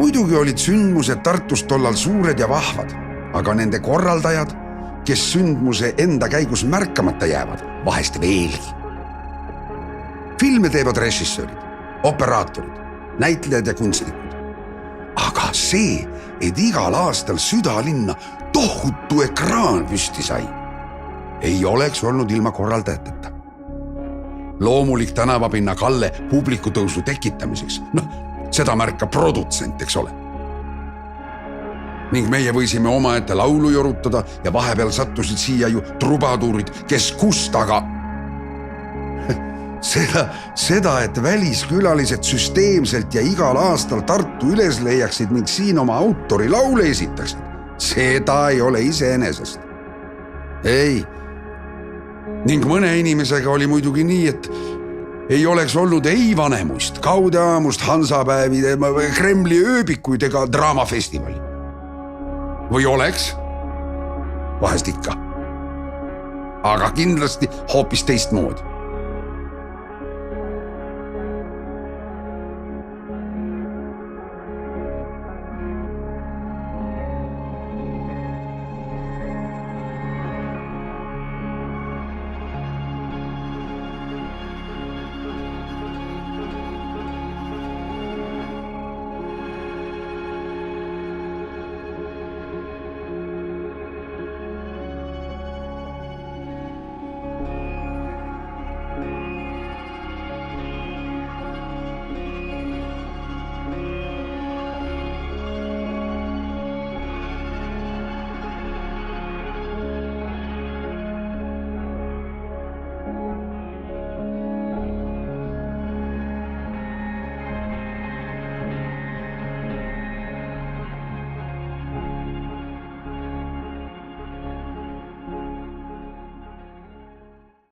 Muidugi olid sündmused Tartus tollal suured ja vahvad, aga nende korraldajad, kes sündmuse enda käigus märkamata jäävad, vahest veelgi. Filme teevad režissöörid, operaatorid, näitlejad ja kunstnikud. Aga see, et igal aastal südalinna tohutu ekraan püsti sai, ei oleks olnud ilma korraldajateta. Loomulik tänavapinna Kalle publikutõusu tekitamiseks. Seda märkab produtsent, eks ole. Ning meie võisime omaette laulu jorutada ja vahepeal sattusid siia ju trubaduurid, kes kust, aga seda, et väliskülalised süsteemselt ja igal aastal Tartu üles leiaksid ning siin oma autori laule esitaksid, seda ei ole iseenesest. Ei. Ning mõne inimesega oli muidugi nii, et ei oleks olnud ei Vanemuist, Kaudeaamust, Hansapäevi, Kremli ööbikuid ega draamafestivali. Või oleks? Vahest ikka. Aga kindlasti hoopis teistmoodi.